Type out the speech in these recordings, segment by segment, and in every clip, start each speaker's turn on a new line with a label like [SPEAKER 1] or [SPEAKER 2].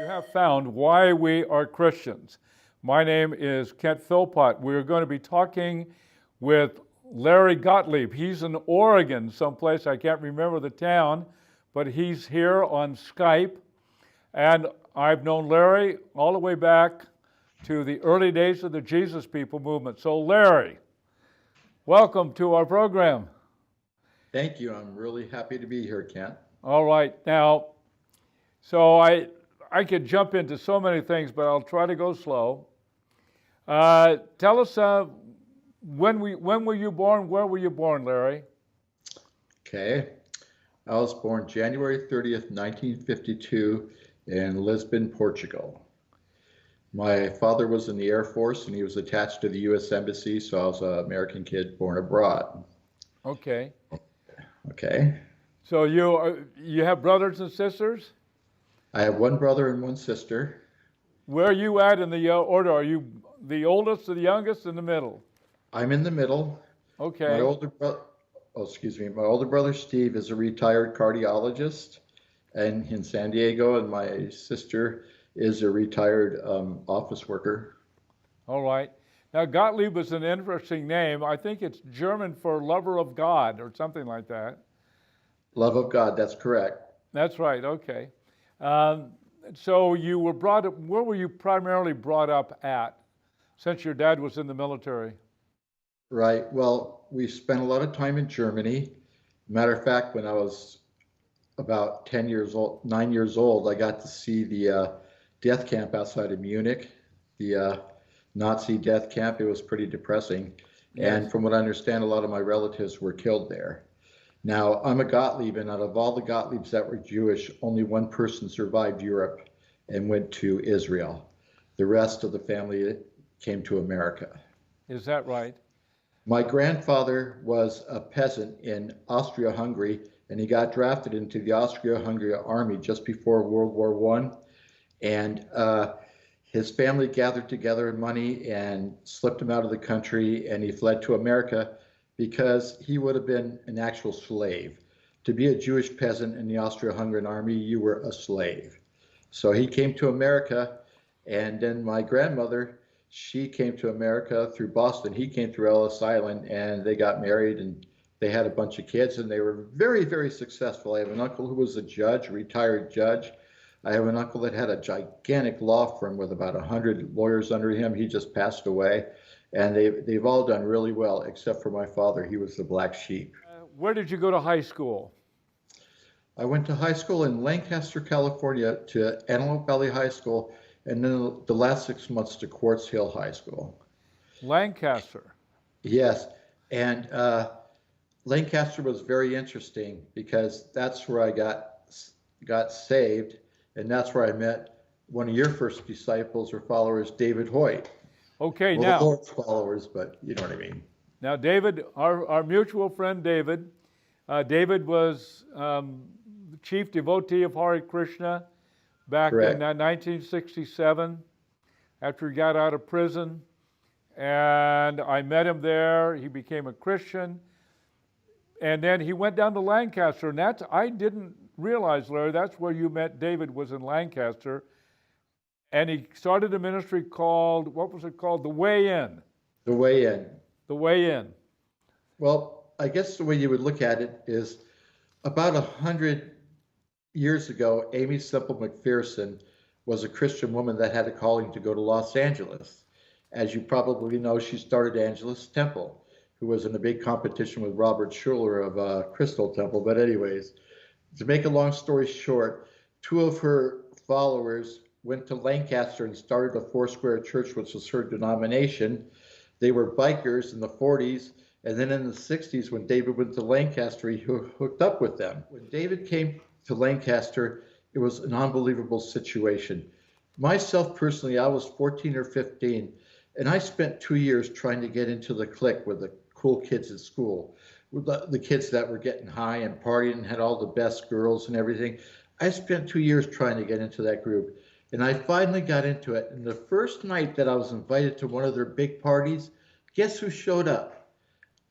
[SPEAKER 1] have found why we are Christians. My name is Kent Philpott. We're going to be talking with Larry Gottlieb. He's in Oregon, someplace, I can't remember the town, but he's here on Skype. And I've known Larry all the way back to the early days of the Jesus People movement. So Larry, welcome to our program.
[SPEAKER 2] Thank you. I'm really happy to be here, Kent.
[SPEAKER 1] All right. Now, so I could jump into so many things, but I'll try to go slow. Tell us when were you born? Where were you born, Larry?
[SPEAKER 2] Okay. I was born January 30th, 1952 in Lisbon, Portugal. My father was in the Air Force and he was attached to the U.S. Embassy, so I was an American kid born abroad.
[SPEAKER 1] Okay.
[SPEAKER 2] Okay.
[SPEAKER 1] So you have brothers and sisters?
[SPEAKER 2] I have one brother and one sister.
[SPEAKER 1] Where are you at in the order? Are you the oldest or the youngest, in the middle?
[SPEAKER 2] I'm in the middle.
[SPEAKER 1] Okay.
[SPEAKER 2] My older brother Steve is a retired cardiologist and in San Diego, and my sister is a retired office worker.
[SPEAKER 1] All right. Now, Gottlieb is an interesting name. I think it's German for lover of God or something like that.
[SPEAKER 2] Love of God, that's correct.
[SPEAKER 1] That's right, okay. So you were brought up, where were you primarily brought up at, since your dad was in the military?
[SPEAKER 2] Right, well, we spent a lot of time in Germany. Matter of fact, when I was about 9 years old, I got to see the death camp outside of Munich, the Nazi death camp. It was pretty depressing. Yes. And from what I understand, a lot of my relatives were killed there. Now, I'm a Gottlieb, and out of all the Gottliebs that were Jewish, only one person survived Europe and went to Israel. The rest of the family came to America.
[SPEAKER 1] Is that right?
[SPEAKER 2] My grandfather was a peasant in Austria-Hungary, and he got drafted into the Austria-Hungary army just before World War I. And his family gathered together money and slipped him out of the country, and he fled to America because he would have been an actual slave. To be a Jewish peasant in the Austro-Hungarian army, you were a slave. So he came to America, and then my grandmother, she came to America through Boston. He came through Ellis Island, and they got married, and they had a bunch of kids, and they were very, very successful. I have an uncle who was a judge, a retired judge. I have an uncle that had a gigantic law firm with about 100 lawyers under him. He just passed away. And they've all done really well, except for my father. He was the black sheep.
[SPEAKER 1] Where did you go to high school?
[SPEAKER 2] I went to high school in Lancaster, California, to Antelope Valley High School, and then the last 6 months to Quartz Hill High School.
[SPEAKER 1] Lancaster?
[SPEAKER 2] Yes, and Lancaster was very interesting because that's where I got saved, and that's where I met one of your first disciples or followers, David Hoyt.
[SPEAKER 1] Okay,
[SPEAKER 2] well,
[SPEAKER 1] now.
[SPEAKER 2] The Lord's followers, but you know what I mean.
[SPEAKER 1] Now, David, our mutual friend David, David was chief devotee of Hare Krishna back
[SPEAKER 2] Correct.
[SPEAKER 1] in 1967 after he got out of prison. And I met him there. He became a Christian. And then he went down to Lancaster. And I didn't realize, Larry, that's where you met David, was in Lancaster. And he started a ministry called, what was it called? The Way In.
[SPEAKER 2] The Way In.
[SPEAKER 1] The Way In.
[SPEAKER 2] Well, I guess the way you would look at it is about 100 years ago, Amy Semple McPherson was a Christian woman that had a calling to go to Los Angeles. As you probably know, she started Angelus Temple, who was in a big competition with Robert Schuller of Crystal Temple. But anyways, to make a long story short, two of her followers went to Lancaster and started a Foursquare Church, which was her denomination. They were bikers in the 40s, and then in the 60s, when David went to Lancaster, he hooked up with them. When David came to Lancaster, it was an unbelievable situation. Myself personally, I was 14 or 15, and I spent 2 years trying to get into the clique with the cool kids at school, with the kids that were getting high and partying and had all the best girls and everything. I spent 2 years trying to get into that group. And I finally got into it. And the first night that I was invited to one of their big parties, guess who showed up?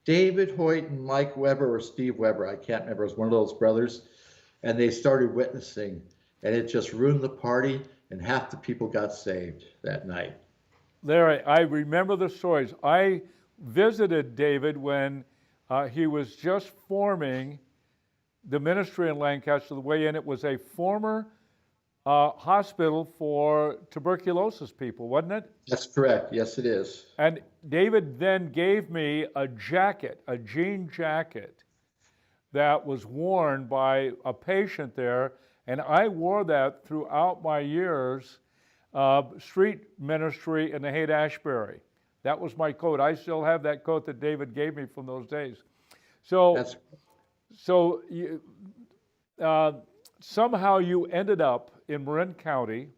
[SPEAKER 2] David Hoyt and Mike Weber, or Steve Weber, I can't remember, it was one of those brothers. And they started witnessing, and it just ruined the party. and half the people got saved that night.
[SPEAKER 1] Larry, I remember the stories. I visited David when he was just forming the ministry in Lancaster. The way in it was a former hospital for tuberculosis people, wasn't it?
[SPEAKER 2] That's correct. Yes, it is.
[SPEAKER 1] And David then gave me a jacket, a jean jacket, that was worn by a patient there, and I wore that throughout my years of street ministry in the Haight-Ashbury. That was my coat. I still have that coat that David gave me from those days. So,
[SPEAKER 2] That's
[SPEAKER 1] so you, somehow you ended up in Marin County,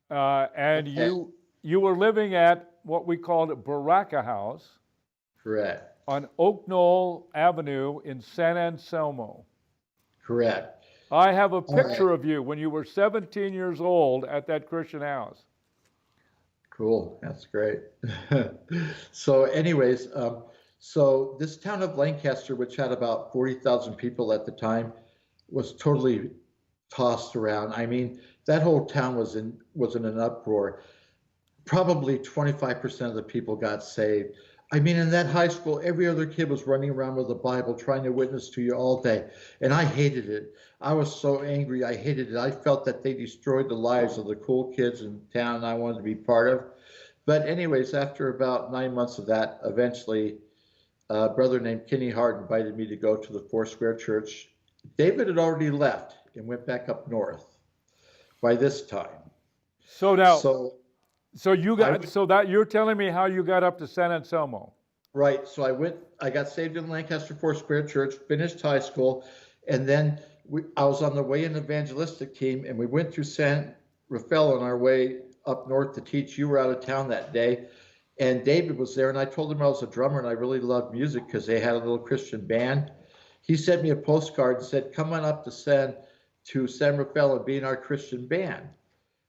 [SPEAKER 1] and
[SPEAKER 2] okay.
[SPEAKER 1] you were living at what we called Baraka House
[SPEAKER 2] Correct.
[SPEAKER 1] on Oak Knoll Avenue in San Anselmo.
[SPEAKER 2] Correct.
[SPEAKER 1] I have a picture
[SPEAKER 2] right.
[SPEAKER 1] of you when you were 17 years old at that Christian house.
[SPEAKER 2] Cool. That's great. So, anyways, so this town of Lancaster, which had about 40,000 people at the time, was totally tossed around. I mean, that whole town was in an uproar. Probably 25% of the people got saved. I mean, in that high school, every other kid was running around with a Bible trying to witness to you all day. And I hated it. I was so angry. I hated it. I felt that they destroyed the lives of the cool kids in town I wanted to be part of. But anyways, after about 9 months of that, eventually a brother named Kenny Hart invited me to go to the Foursquare Church. David had already left and went back up north by this time.
[SPEAKER 1] So now,
[SPEAKER 2] So
[SPEAKER 1] you got so that you're telling me how you got up to San Anselmo.
[SPEAKER 2] right. So I got saved in Lancaster Foursquare Church, finished high school, and then I was on the way in evangelistic team, and we went through San Rafael on our way up north to teach. You were out of town that day, and David was there, and I told him I was a drummer and I really loved music because they had a little Christian band. He sent me a postcard and said, "Come on up to San Rafael and be in our Christian band."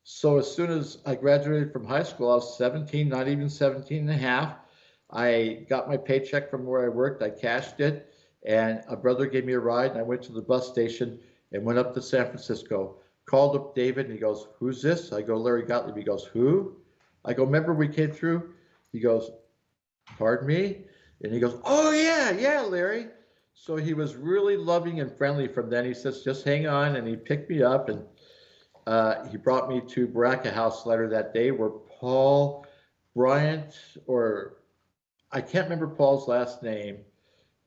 [SPEAKER 2] So as soon as I graduated from high school, I was 17, not even 17 and a half. I got my paycheck from where I worked. I cashed it, and a brother gave me a ride, and I went to the bus station and went up to San Francisco. Called up David, and he goes, "Who's this?" I go, "Larry Gottlieb." He goes, "Who?" I go, "Remember we came through?" He goes, "Pardon me?" And he goes, "Oh, yeah, Larry." So he was really loving and friendly from then. He says, "Just hang on," and he picked me up, and he brought me to Baraka House later that day, where Paul Bryant, or I can't remember Paul's last name,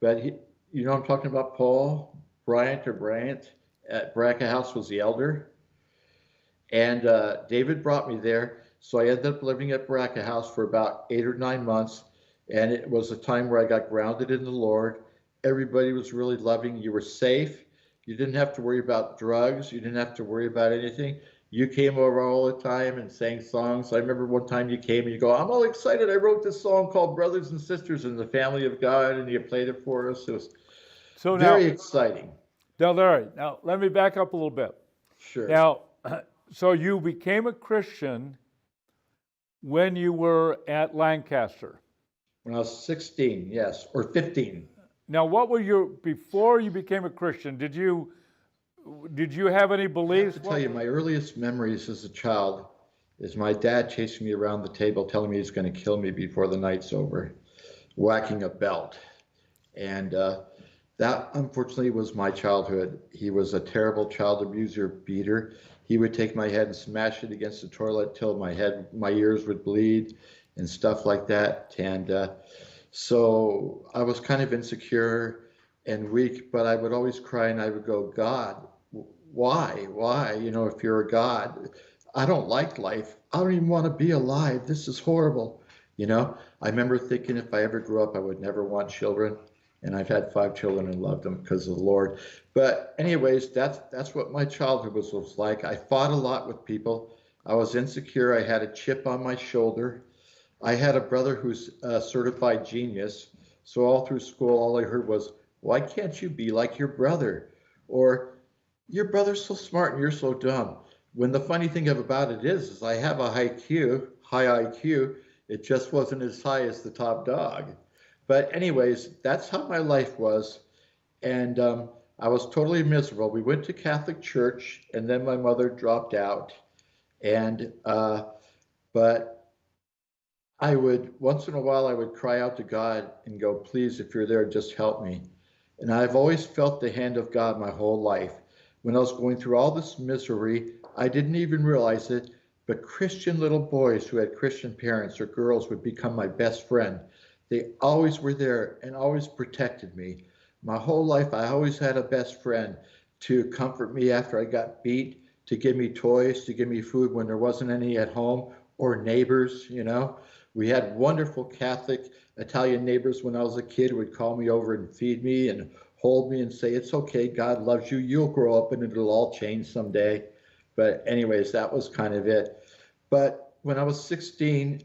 [SPEAKER 2] but you know I'm talking about, Paul Bryant or Bryant at Baraka House was the elder. And David brought me there. So I ended up living at Baraka House for about 8 or 9 months. And it was a time where I got grounded in the Lord. Everybody was really loving. You were safe. You didn't have to worry about drugs. You didn't have to worry about anything. You came over all the time and sang songs. I remember one time you came and you go, "I'm all excited. I wrote this song called Brothers and Sisters in the Family of God," and you played it for us. It was very exciting.
[SPEAKER 1] Now, Larry, now let me back up a little bit.
[SPEAKER 2] Sure.
[SPEAKER 1] Now, so you became a Christian when you were at Lancaster.
[SPEAKER 2] When I was 16, yes, or 15.
[SPEAKER 1] Now, what were before you became a Christian, did you have any
[SPEAKER 2] I
[SPEAKER 1] beliefs?
[SPEAKER 2] have to tell you, my earliest memories as a child is my dad chasing me around the table, telling me he's going to kill me before the night's over, whacking a belt. And that, unfortunately, was my childhood. He was a terrible child abuser, beater. He would take my head and smash it against the toilet till my ears would bleed and stuff like that. And so I was kind of insecure and weak, but I would always cry and I would go, "God, why? You know, if you're a God, I don't like life. I don't even want to be alive. This is horrible." You know, I remember thinking if I ever grew up, I would never want children. And I've had 5 children and loved them because of the Lord. But anyways, that's what my childhood was like. I fought a lot with people. I was insecure. I had a chip on my shoulder. I had a brother who's a certified genius. So all through school, all I heard was, "Why can't you be like your brother?" Or, "Your brother's so smart and you're so dumb." When the funny thing about it is I have a high IQ. It just wasn't as high as the top dog. But anyways, that's how my life was. And I was totally miserable. We went to Catholic church, and then my mother dropped out. And but I would once in a while I would cry out to God and go, please, if you're there, just help me. And I've always felt the hand of God my whole life. When I was going through all this misery, I didn't even realize it, but Christian little boys who had Christian parents or girls would become my best friend. They always were there and always protected me. My whole life, I always had a best friend to comfort me after I got beat, to give me toys, to give me food when there wasn't any at home, or neighbors, you know. We had wonderful Catholic Italian neighbors when I was a kid who would call me over and feed me and hold me and say, it's okay, God loves you, you'll grow up and it'll all change someday. But anyways, that was kind of it. But when I was 16,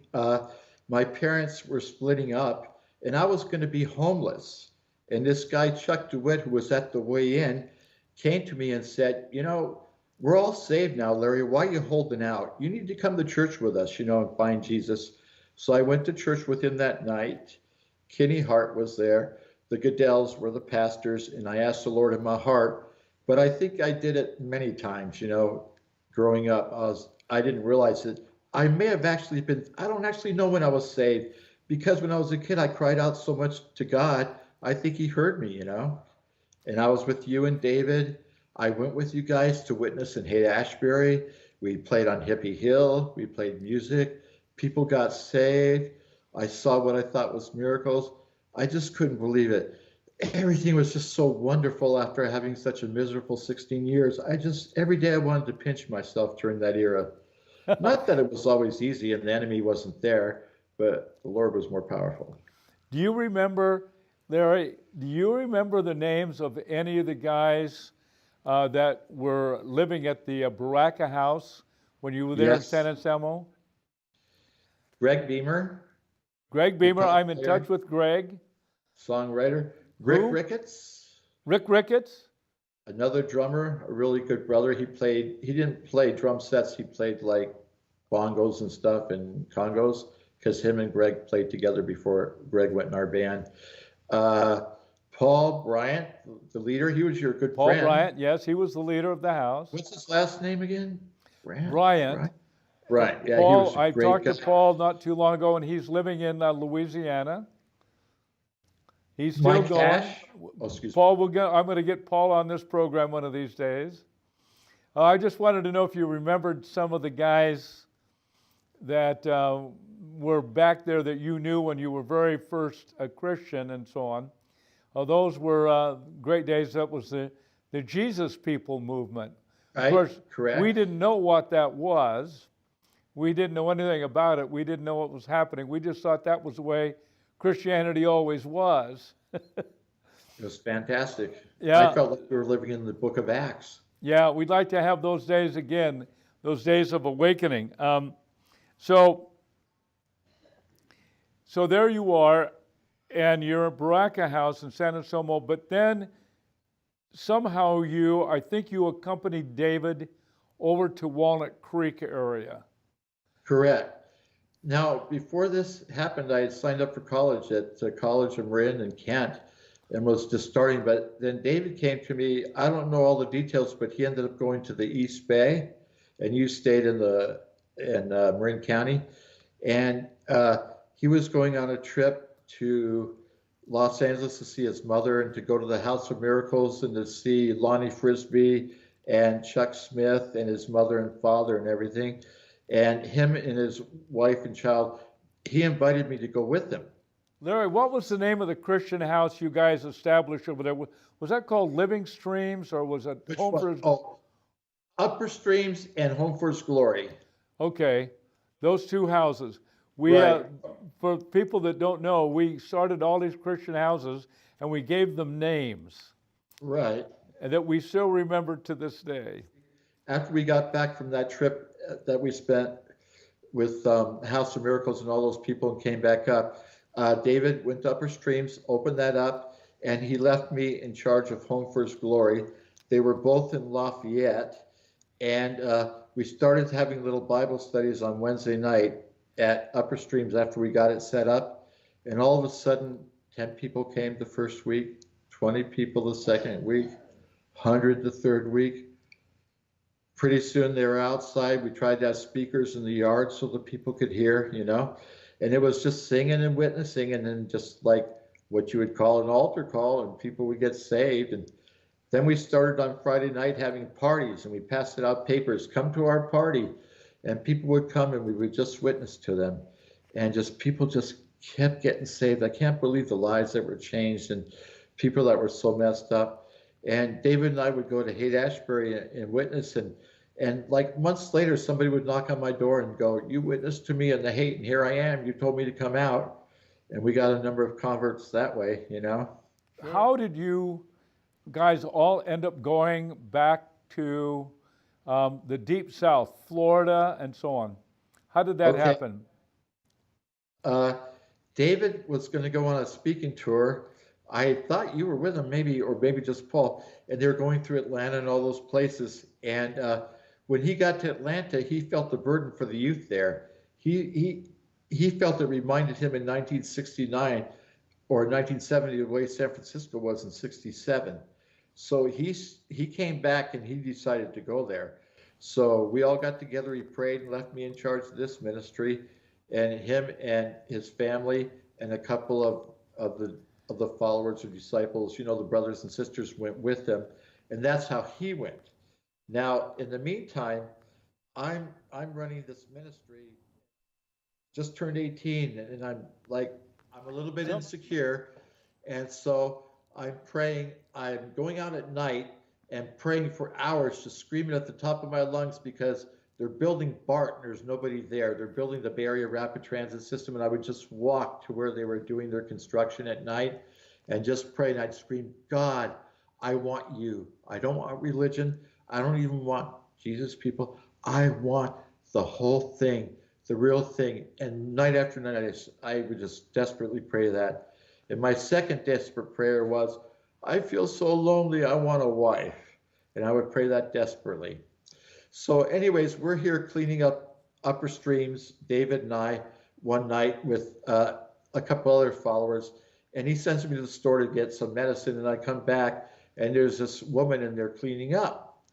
[SPEAKER 2] my parents were splitting up and I was going to be homeless. And this guy, Chuck DeWitt, who was at the way in, came to me and said, you know, we're all saved now, Larry. Why are you holding out? You need to come to church with us, you know, and find Jesus. So I went to church with him that night. Kenny Hart was there. The Goodells were the pastors, and I asked the Lord in my heart. But I think I did it many times, you know, growing up. I didn't realize it. I may have actually been, I don't actually know when I was saved, because when I was a kid, I cried out so much to God. I think he heard me, you know. And I was with you and David. I went with you guys to witness in Haight-Ashbury. We played on Hippie Hill. We played music. People got saved. I saw what I thought was miracles. I just couldn't believe it. Everything was just so wonderful after having such a miserable 16 years. Every day I wanted to pinch myself during that era. Not that it was always easy and the enemy wasn't there, but the Lord was more powerful.
[SPEAKER 1] Do you remember, Larry, do you remember the names of any of the guys that were living at the Baraka house when you were there in
[SPEAKER 2] Yes.
[SPEAKER 1] San Anselmo?
[SPEAKER 2] Greg Beamer,
[SPEAKER 1] Greg Beamer,
[SPEAKER 2] guitar
[SPEAKER 1] I'm in
[SPEAKER 2] player,
[SPEAKER 1] touch with Greg.
[SPEAKER 2] songwriter. Rick
[SPEAKER 1] Who?
[SPEAKER 2] Ricketts,
[SPEAKER 1] Rick Ricketts?
[SPEAKER 2] another drummer, a really good brother. He didn't play drum sets, he played like bongos and stuff and congos, because him and Greg played together before Greg went in our band. Paul Bryant, the leader, he was your good
[SPEAKER 1] Paul
[SPEAKER 2] friend.
[SPEAKER 1] Bryant, yes, he was the leader of the house.
[SPEAKER 2] What's his last name again?
[SPEAKER 1] Bryant.
[SPEAKER 2] Right. Yeah, he
[SPEAKER 1] Paul,
[SPEAKER 2] was a
[SPEAKER 1] I
[SPEAKER 2] great
[SPEAKER 1] talked
[SPEAKER 2] guy.
[SPEAKER 1] to Paul not too long ago, and he's living in Louisiana. He's still
[SPEAKER 2] Mike
[SPEAKER 1] going.
[SPEAKER 2] Cash. Oh, excuse me.
[SPEAKER 1] Paul, I'm going to get Paul on this program one of these days. I just wanted to know if you remembered some of the guys that were back there that you knew when you were very first a Christian and so on. Those were great days. That was the Jesus People movement.
[SPEAKER 2] Right,
[SPEAKER 1] Of course,
[SPEAKER 2] correct.
[SPEAKER 1] we didn't know what that was. We didn't know anything about it. We didn't know what was happening. We just thought that was the way Christianity always was.
[SPEAKER 2] It was fantastic.
[SPEAKER 1] Yeah.
[SPEAKER 2] I felt like we were living in the book of Acts.
[SPEAKER 1] Yeah, we'd like to have those days again, those days of awakening. So there you are, and you're at Baraka House in San Anselmo, but then somehow I think you accompanied David over to Walnut Creek area.
[SPEAKER 2] Correct. Now, before this happened, I had signed up for college at College of Marin in Kent and was just starting. But then David came to me. I don't know all the details, but he ended up going to the East Bay, and you stayed in Marin County. And he was going on a trip to Los Angeles to see his mother and to go to the House of Miracles and to see Lonnie Frisbee and Chuck Smith and his mother and father and everything. And him and his wife and child, he invited me to go with him.
[SPEAKER 1] Larry, what was the name of the Christian house you guys established over there? Was that called Living Streams, or was it
[SPEAKER 2] Which
[SPEAKER 1] Home
[SPEAKER 2] one?
[SPEAKER 1] for His...
[SPEAKER 2] Oh, Upper Streams and Home for His Glory.
[SPEAKER 1] Okay, those two houses.
[SPEAKER 2] Right.
[SPEAKER 1] For people that don't know, we started all these Christian houses and we gave them names.
[SPEAKER 2] Right.
[SPEAKER 1] And that we still remember to this day.
[SPEAKER 2] After we got back from that trip that we spent with House of Miracles and all those people and came back up, David went to Upper Streams, opened that up, and he left me in charge of Home for His Glory. They were both in Lafayette, and we started having little Bible studies on Wednesday night at Upper Streams after we got it set up. And all of a sudden, 10 people came the first week, 20 people the second week, 100 the third week. Pretty soon they were outside. We tried to have speakers in the yard so the people could hear, and it was just singing and witnessing, and then just like what you would call an altar call, and people would get saved. And then we started on Friday night having parties, and we passed it out papers, come to our party, and people would come and we would just witness to them, and just people just kept getting saved. I can't believe the lives that were changed and people that were so messed up. And David and I would go to Haight-Ashbury and witness, and like months later, somebody would knock on my door and go, "You witnessed to me in the Haight, and here I am. You told me to come out." And we got a number of converts that way.
[SPEAKER 1] How did you guys all end up going back to the deep South, Florida, and so on? How did that
[SPEAKER 2] Okay.
[SPEAKER 1] happen?
[SPEAKER 2] David was going to go on a speaking tour. I thought you were with him, maybe, or maybe just Paul. And they were going through Atlanta and all those places. And when he got to Atlanta, he felt the burden for the youth there. He felt it reminded him in 1969 or 1970 the way San Francisco was in '67. So he came back and he decided to go there. So we all got together. He prayed and left me in charge of this ministry, and him and his family and a couple of the followers or disciples, the brothers and sisters went with him, and that's how he went. Now, in the meantime, I'm running this ministry. Just turned 18, and I'm a little bit insecure, and so I'm praying. I'm going out at night and praying for hours, just screaming at the top of my lungs because they're building BART and there's nobody there. They're building the Bay Area Rapid Transit System, and I would just walk to where they were doing their construction at night and just pray, and I'd scream, "God, I want you. I don't want religion. I don't even want Jesus people. I want the whole thing, the real thing." And night after night, I would just desperately pray that. And my second desperate prayer was, "I feel so lonely, I want a wife." And I would pray that desperately. So anyways, we're here cleaning up upper streams, David and I, one night with a couple other followers. And he sends me to the store to get some medicine. And I come back and there's this woman in there cleaning up.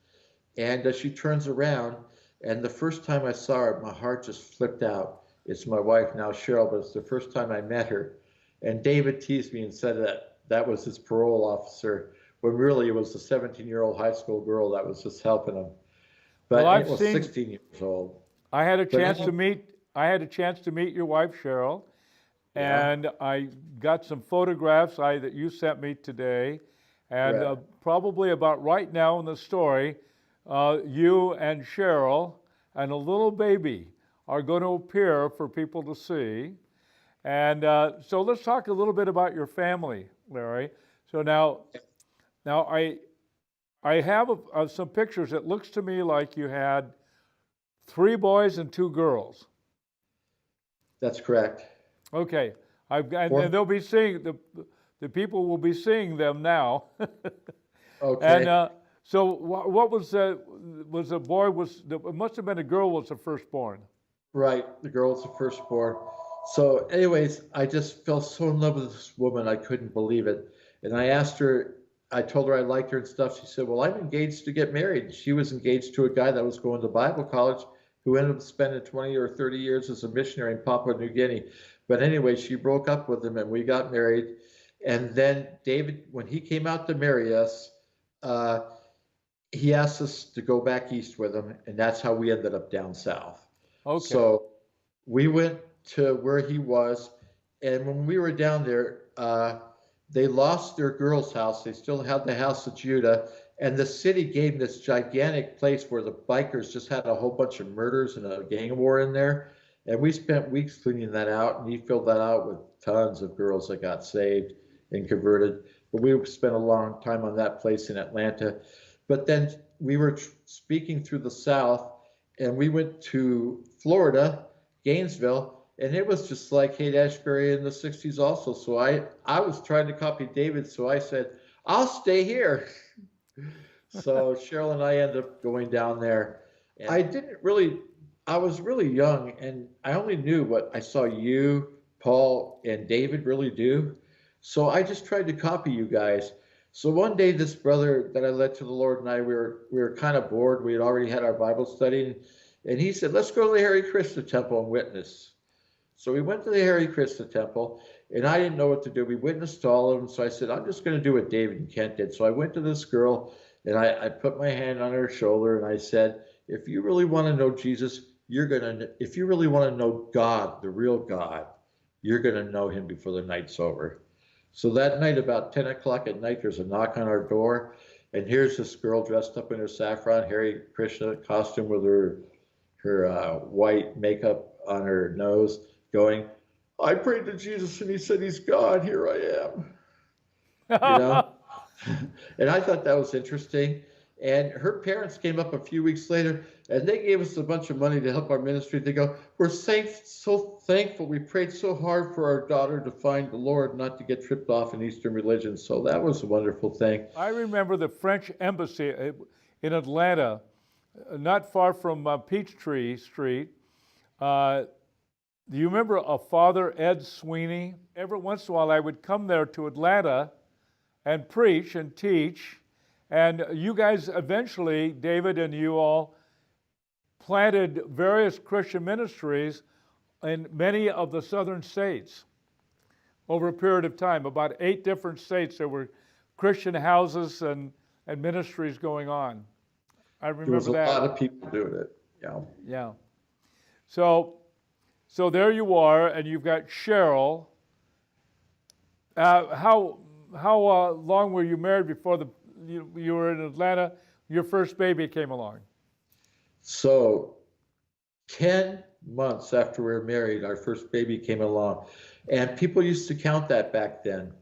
[SPEAKER 2] And she turns around. And the first time I saw her, my heart just flipped out. It's my wife now, Cheryl, but it's the first time I met her. And David teased me and said that was his parole officer, when really it was a 17-year-old high school girl that was just helping him. But
[SPEAKER 1] Well,
[SPEAKER 2] it was 16 years old.
[SPEAKER 1] I had a chance
[SPEAKER 2] But-
[SPEAKER 1] to meet. I had a chance to meet your wife, Cheryl,
[SPEAKER 2] Yeah.
[SPEAKER 1] and I got some photographs that you sent me today, and
[SPEAKER 2] Right.
[SPEAKER 1] Probably about right now in the story, you and Cheryl and a little baby are going to appear for people to see. And so let's talk a little bit about your family, Larry. So now I have some pictures. It looks to me like you had 3 boys and 2 girls.
[SPEAKER 2] That's correct.
[SPEAKER 1] Okay, and they'll be seeing the people will be seeing them now.
[SPEAKER 2] Okay.
[SPEAKER 1] And so what was the boy it must have been a girl was the firstborn.
[SPEAKER 2] Right. The girl's the firstborn. So anyways, I just fell so in love with this woman. I couldn't believe it. And I told her I liked her and stuff. She said, "Well, I'm engaged to get married." She was engaged to a guy that was going to Bible college who ended up spending 20 or 30 years as a missionary in Papua New Guinea. But anyway, she broke up with him and we got married. And then David, when he came out to marry us, he asked us to go back east with him. And that's how we ended up down south.
[SPEAKER 1] Okay.
[SPEAKER 2] So we went to where he was. And when we were down there, they lost their girls' house. They still had the house of Judah. And the city gave them this gigantic place where the bikers just had a whole bunch of murders and a gang war in there. And we spent weeks cleaning that out. And he filled that out with tons of girls that got saved and converted. But we spent a long time on that place in Atlanta. But then we were speaking through the South, and we went to Florida, Gainesville, and it was just like Haight-Ashbury in the 60s also. So I was trying to copy David, so I said, "I'll stay here." So Cheryl and I ended up going down there. And I was really young, and I only knew what I saw you, Paul, and David really do. So I just tried to copy you guys. So one day, this brother that I led to the Lord and I, we were kind of bored. We had already had our Bible study, and he said, "Let's go to the Hare Krishna temple and witness." So we went to the Hare Krishna temple, and I didn't know what to do. We witnessed all of them, so I said, "I'm just going to do what David and Kent did." So I went to this girl, and I put my hand on her shoulder, and I said, "If you really want to know Jesus, if you really want to know God, the real God, you're going to know him before the night's over." So that night, about 10 o'clock at night, there's a knock on our door, and here's this girl dressed up in her saffron Hare Krishna costume with her white makeup on her nose, going, "I prayed to Jesus and he said he's God. Here I am." You know? And I thought that was interesting. And her parents came up a few weeks later and they gave us a bunch of money to help our ministry. They go, "We're so thankful. We prayed so hard for our daughter to find the Lord, not to get tripped off in Eastern religion." So that was a wonderful thing.
[SPEAKER 1] I remember the French embassy in Atlanta, not far from Peachtree Street. Do you remember a Father Ed Sweeney? Every once in a while I would come there to Atlanta and preach and teach. And you guys eventually, David and you all, planted various Christian ministries in many of the southern states over a period of time. About 8 different states there were Christian houses and ministries going on. I remember
[SPEAKER 2] There was a
[SPEAKER 1] that.
[SPEAKER 2] lot of people doing it. Yeah.
[SPEAKER 1] Yeah. So there you are, and you've got Cheryl. How long were you married before you were in Atlanta? Your first baby came along.
[SPEAKER 2] So 10 months after we were married, our first baby came along. And people used to count that back then.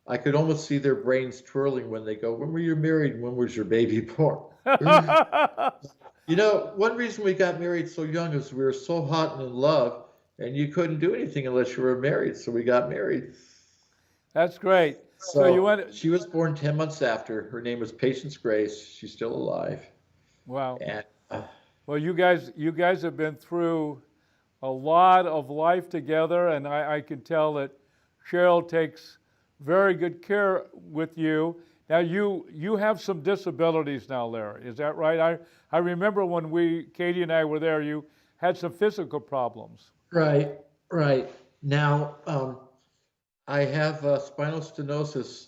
[SPEAKER 2] I could almost see their brains twirling when they go, "When were you married? When was your baby born?" You know, one reason we got married so young is we were so hot and in love, and you couldn't do anything unless you were married. So we got married.
[SPEAKER 1] That's great.
[SPEAKER 2] So
[SPEAKER 1] you went.
[SPEAKER 2] she was born 10 months after. Her name was Patience Grace. She's still alive.
[SPEAKER 1] Wow.
[SPEAKER 2] And
[SPEAKER 1] Well, you guys have been through a lot of life together, and I can tell that Cheryl takes very good care with you. Now you have some disabilities now, Larry. Is that right? I remember when Katie and I were there, you had some physical problems.
[SPEAKER 2] right, right. Now, I have spinal stenosis,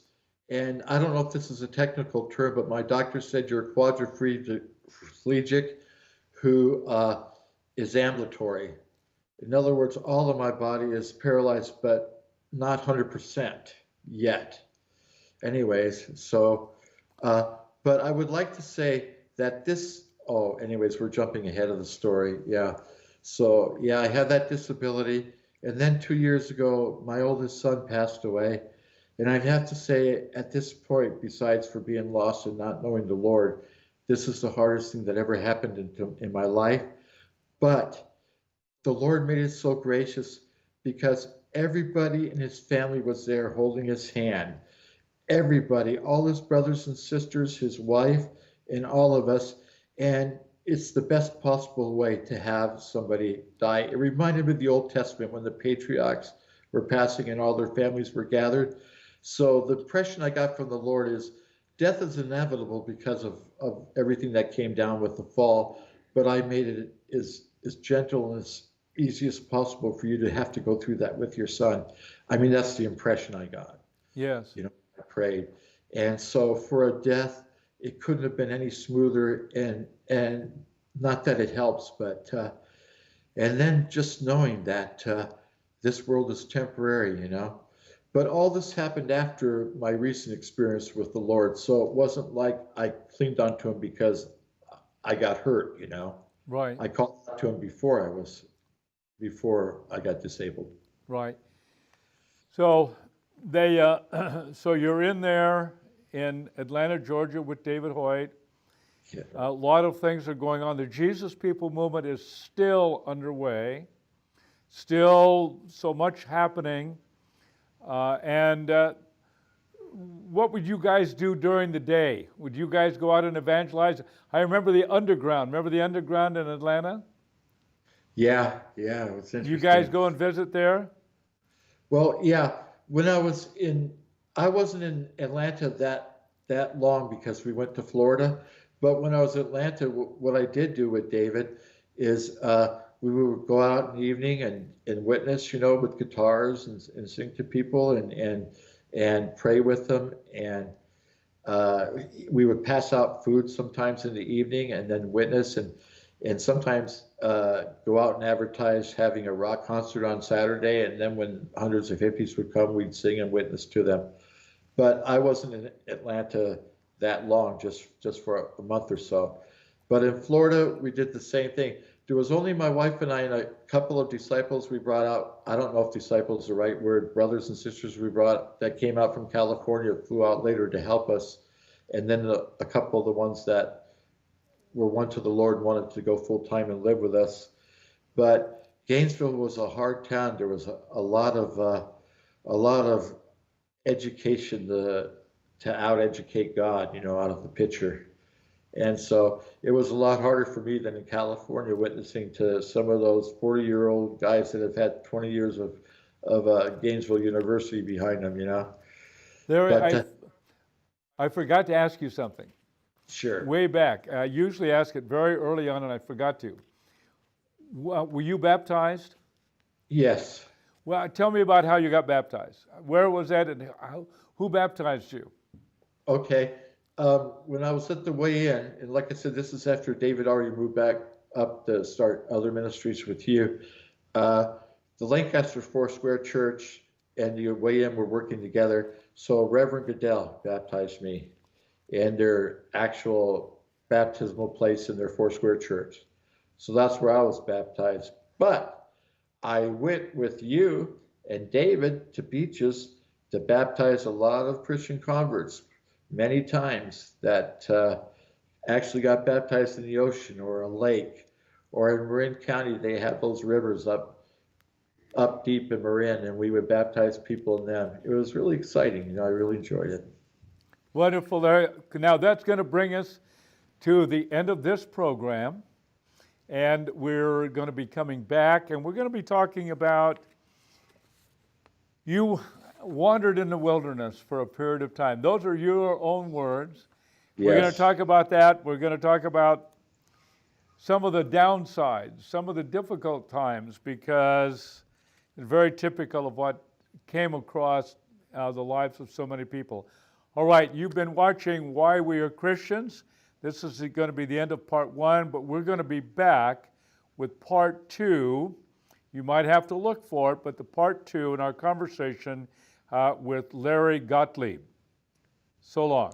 [SPEAKER 2] and I don't know if this is a technical term, but my doctor said you're quadriplegic who is ambulatory. In other words, all of my body is paralyzed, but not 100% yet. Anyways, so, but I would like to say that anyways, we're jumping ahead of the story. Yeah. So, yeah, I had that disability. And then 2 years ago, my oldest son passed away. And I'd have to say, at this point, besides for being lost and not knowing the Lord, this is the hardest thing that ever happened in my life. But the Lord made it so gracious because everybody in his family was there holding his hand. Everybody, all his brothers and sisters, his wife, and all of us. And it's the best possible way to have somebody die. It reminded me of the Old Testament when the patriarchs were passing and all their families were gathered. So the impression I got from the Lord is death is inevitable because of everything that came down with the fall, but I made it as gentle and as easy as possible for you to have to go through that with your son. I mean, that's the impression I got.
[SPEAKER 1] Yes.
[SPEAKER 2] You know, I prayed. And so for a death, it couldn't have been any smoother, and not that it helps, but and then just knowing that this world is temporary, you know. But all this happened after my recent experience with the Lord, so it wasn't like I clinged onto him because I got hurt, you know.
[SPEAKER 1] Right.
[SPEAKER 2] I called out to him before I got disabled.
[SPEAKER 1] Right. So so you're in there in Atlanta, Georgia, with David Hoyt.
[SPEAKER 2] Yeah.
[SPEAKER 1] A lot of things are going on. The Jesus People movement is still underway. Still so much happening. And what would you guys do during the day? Would you guys go out and evangelize? I remember the underground. Remember the underground in Atlanta?
[SPEAKER 2] Yeah, it was interesting.
[SPEAKER 1] Do you guys go and visit there?
[SPEAKER 2] Well, yeah. When I wasn't in Atlanta that long because we went to Florida. But when I was in Atlanta, what I did do with David is we would go out in the evening and witness, with guitars and sing to people and pray with them. And uh, we would pass out food sometimes in the evening and then witness and sometimes go out and advertise having a rock concert on Saturday. And then when hundreds of hippies would come, we'd sing and witness to them. But I wasn't in Atlanta that long, just for a month or so. But in Florida, we did the same thing. There was only my wife and I and a couple of disciples we brought out. I don't know if disciples is the right word, brothers and sisters we brought that came out from California, flew out later to help us. And then a couple of the ones that were won to the Lord wanted to go full time and live with us. But Gainesville was a hard town. There was a lot of education to out educate God, out of the picture. And so it was a lot harder for me than in California, witnessing to some of those 40-year-old guys that have had 20 years of Gainesville University behind them,
[SPEAKER 1] Larry,
[SPEAKER 2] But
[SPEAKER 1] I forgot to ask you something
[SPEAKER 2] sure.
[SPEAKER 1] way back. I usually ask it very early on, and I forgot to. Were you baptized?
[SPEAKER 2] Yes.
[SPEAKER 1] Well, tell me about how you got baptized. Where was that, and who baptized you?
[SPEAKER 2] Okay. When I was at the way in, and like I said, this is after David already moved back up to start other ministries with you. The Lancaster Foursquare Church and the way in were working together. So Reverend Goodell baptized me in their actual baptismal place in their Foursquare Church. So that's where I was baptized. But I went with you and David to beaches to baptize a lot of Christian converts many times that actually got baptized in the ocean or a lake, or in Marin County they have those rivers up deep in Marin, and we would baptize people in them. It was really exciting. I really enjoyed it.
[SPEAKER 1] Wonderful, Larry. Now that's going to bring us to the end of this program, and we're going to be coming back, and we're going to be talking about you wandered in the wilderness for a period of time. Those are your own words.
[SPEAKER 2] Yes.
[SPEAKER 1] We're going to talk about that. We're going to talk about some of the downsides, some of the difficult times, because it's very typical of what came across the lives of so many people. All right, you've been watching Why We Are Christians. This is going to be the end of part one, but we're going to be back with part two. You might have to look for it, but the part two in our conversation with Larry Gottlieb. So long.